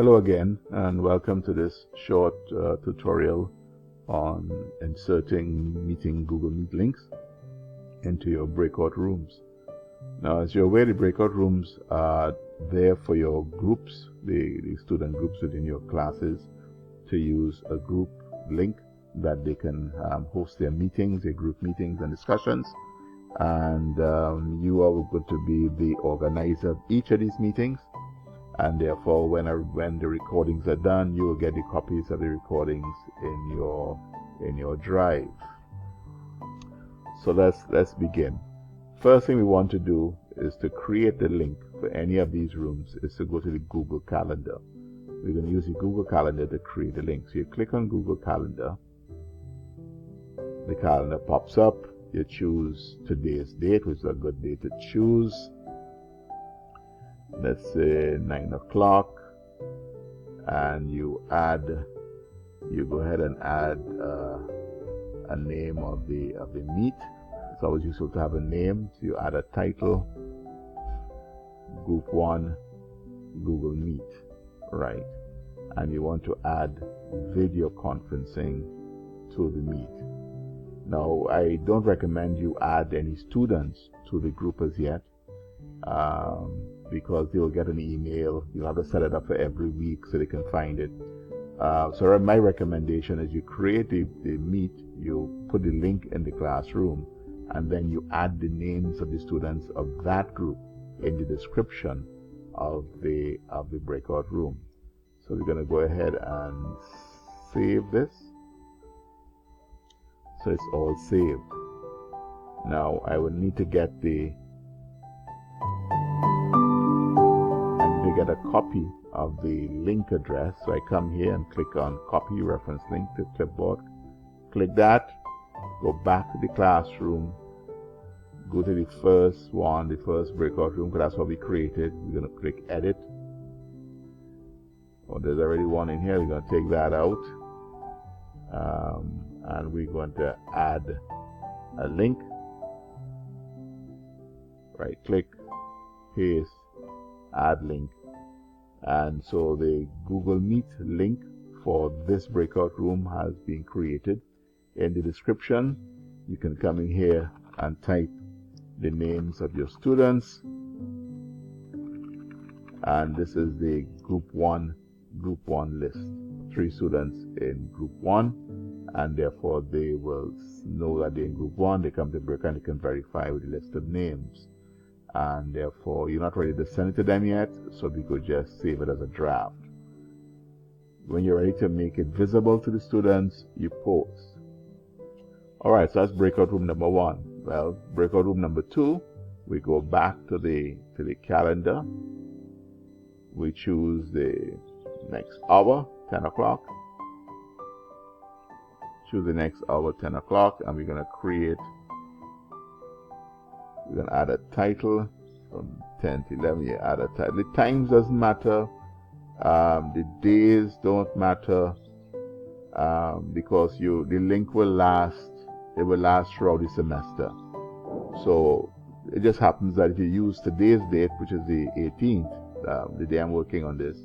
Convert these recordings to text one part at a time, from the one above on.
Hello again, and welcome to this short tutorial on inserting Google Meet links into your breakout rooms. Now, as you're aware, the breakout rooms are there for your groups, the student groups within your classes, to use a group link that they can host their meetings, their group meetings and discussions. And you are going to be the organizer of each of these meetings. And therefore, when the recordings are done, you will get the copies of the recordings in your drive. So let's begin. First thing we want to do is to create the link for any of these rooms is to go to the Google Calendar. We're going to use the Google Calendar to create the link. So you click on Google Calendar. The calendar pops up. You choose today's date, which is a good day to choose. Let's say 9 o'clock, and you go ahead and add a name of the meet. It's always useful to have a name, so you add a title, Group 1, Google Meet, right? And you want to add video conferencing to the meet. Now, I don't recommend you add any students to the group as yet, because they will get an email. You'll have to set it up for every week so they can find it. So my recommendation is you create the meet, you put the link in the classroom, and then you add the names of the students of that group in the description of the breakout room. So we're going to go ahead and save this. So it's all saved. Now I will need to get a copy of the link address. So I come here and click on copy reference link to clipboard. Click that, go back to the classroom, go to the first one, the first breakout room, because that's what we created. We're going to click edit. Oh, there's already one in here. We're going to take that out. And we're going to add a link. Right click, paste, add link. And so the Google Meet link for this breakout room has been created. In the description, you can come in here and type the names of your students. And this is the Group 1 list. 3 students in Group 1, and therefore they will know that they're in Group 1. They come to breakout and they can verify with the list of names. And therefore you're not ready to send it to them yet, so we could just save it as a draft. When you're ready to make it visible to the students, you post. Alright, so that's breakout room number 1. Well, breakout room number 2, we go back to the calendar. We choose the next hour, 10 o'clock. Choose the next hour, 10 o'clock, and we're going to add a title from 10 to 11. You add a title. The times doesn't matter. The days don't matter, because the link will last. It will last throughout the semester. So it just happens that if you use today's date, which is the 18th, the day I'm working on this,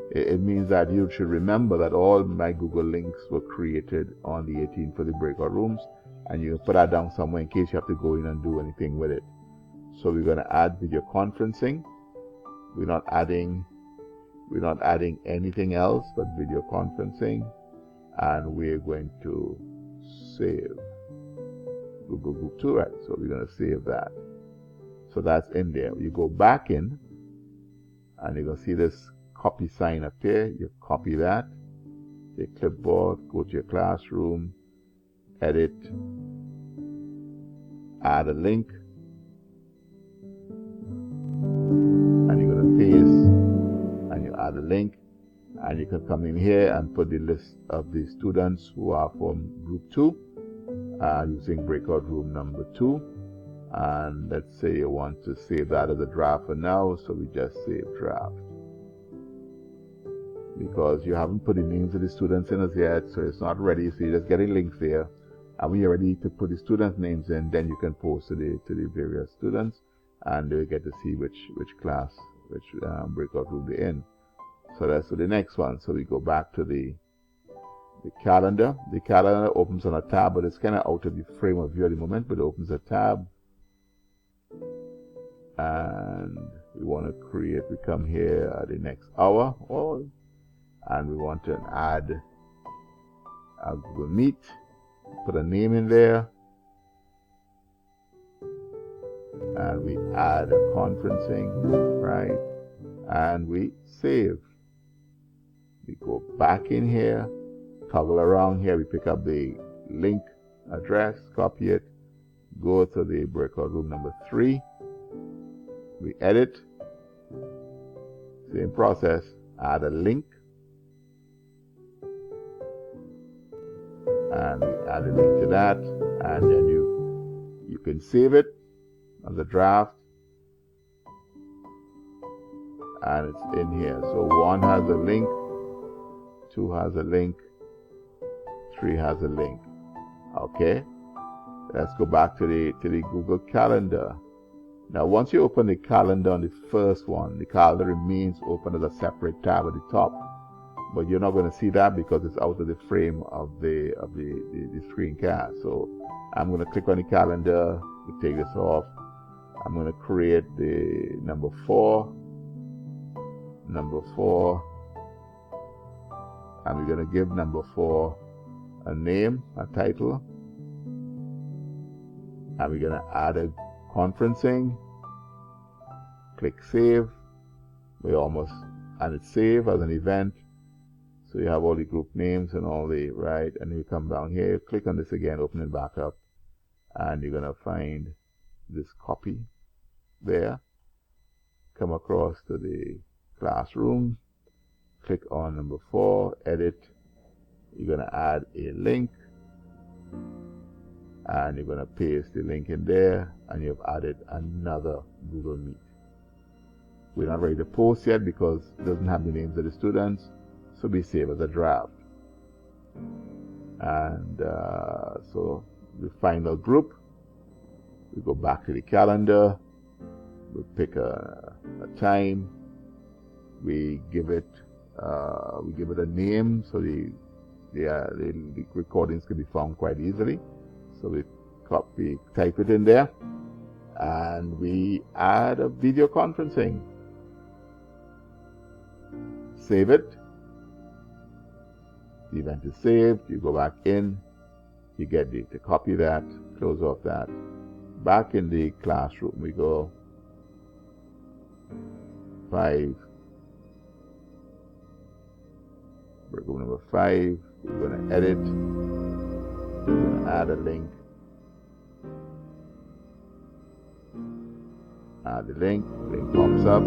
it means that you should remember that all my Google links were created on the 18th for the breakout rooms, and you put that down somewhere in case you have to go in and do anything with it. So we're going to add video conferencing. We're not adding anything else but video conferencing, and we're going to save Google Group 2, right? So we're going to save that. So that's in there. You go back in, and you're going to see this copy sign up there. You copy that, your clipboard, go to your classroom, edit, add a link, and you're going to paste, and you add a link, and you can come in here and put the list of the students who are from Group 2 using breakout room number 2. And let's say you want to save that as a draft for now, so we just save draft. Because you haven't put the names of the students in as yet, so it's not ready, so you're just getting links there. And when you're ready to put the students' names in, then you can post to the various students, and they'll get to see which class, which breakout room they're in. So let's do the next one. So we go back to the calendar. The calendar opens on a tab, but it's kind of out of the frame of view at the moment, but it opens a tab. And we want to create, we come here at the next hour, and we want to add a Google Meet, put a name in there, and we add a conferencing, right? And we save. We go back in here, toggle around here, we pick up the link address, copy it, go to the breakout room number 3, we edit, same process, add a link, and we add a link to that, and then you can save it as a draft, and it's in here. So 1 has a link, 2 has a link, 3 has a link. Okay, let's go back to the Google Calendar. Now, once you open the calendar on the first one, the calendar remains open as a separate tab at the top, but you're not going to see that because it's out of the frame of the screencast. So I'm going to click on the calendar. We take this off. I'm going to create the number 4, and we're going to give number 4 a name, a title, and we're going to add a conferencing. Click save. And it's saved as an event. So you have all the group names and all the, right, and you come down here, click on this again, open it back up, and you're going to find this copy there. Come across to the classroom, click on number 4, edit. You're going to add a link, and you're going to paste the link in there, and you've added another Google Meet. We're not ready to post yet because it doesn't have the names of the students, so we save as a draft. And so the final group, we go back to the calendar, we pick a time, we give it a name so the recordings can be found quite easily. So we type it in there, and we add a video conferencing. Save it. The event is saved. You go back in, you get to copy that, close off that. Back in the classroom, we go 5. Breakout number 5. We're going to edit. We're going to add a link. Add the link pops up,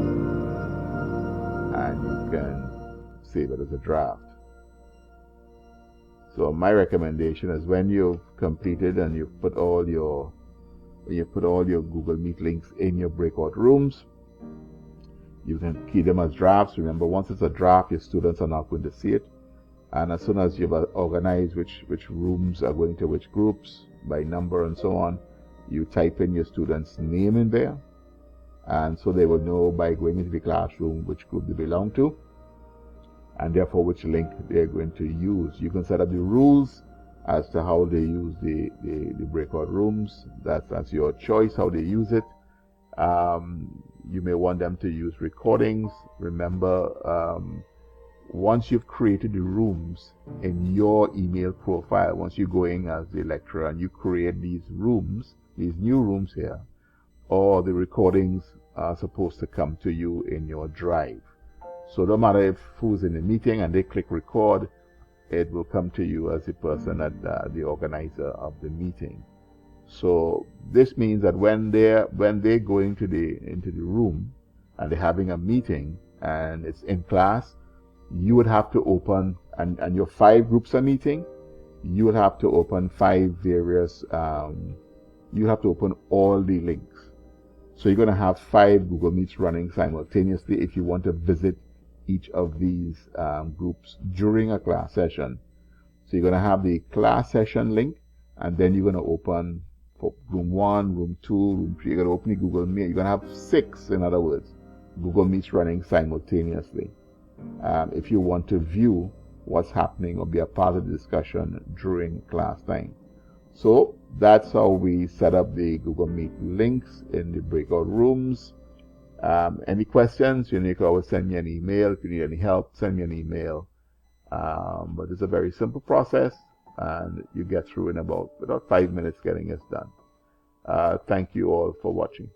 and you can save it as a draft. So my recommendation is when you've completed and you've put all your Google Meet links in your breakout rooms, you can keep them as drafts. Remember, once it's a draft, your students are not going to see it. And as soon as you've organized which rooms are going to which groups by number and so on, you type in your student's name in there, and so they will know by going into the classroom which group they belong to, and therefore which link they're going to use. You can set up the rules as to how they use the breakout rooms. That's your choice how they use it. You may want them to use recordings. Remember, once you've created the rooms in your email profile, once you go in as the lecturer and you create these rooms, these new rooms here, all the recordings are supposed to come to you in your drive. So no matter who's in the meeting and they click record, it will come to you as the person that the organizer of the meeting. So this means that when they go into the room and they're having a meeting and it's in class, you would have to open, and your 5 groups are meeting, you would have to open 5 various, you have to open all the links. So you're going to have 5 Google Meets running simultaneously if you want to visit each of these groups during a class session. So you're going to have the class session link, and then you're going to open for room 1, room 2, room 3. You're going to open the Google Meet. You're going to have 6, in other words, Google Meets running simultaneously. if you want to view what's happening or be a part of the discussion during class time. So that's how we set up the Google Meet links in the breakout rooms. Any questions, you can always send me an email. If you need any help, send me an email. But it's a very simple process, and you get through in about 5 minutes getting this done. Thank you all for watching.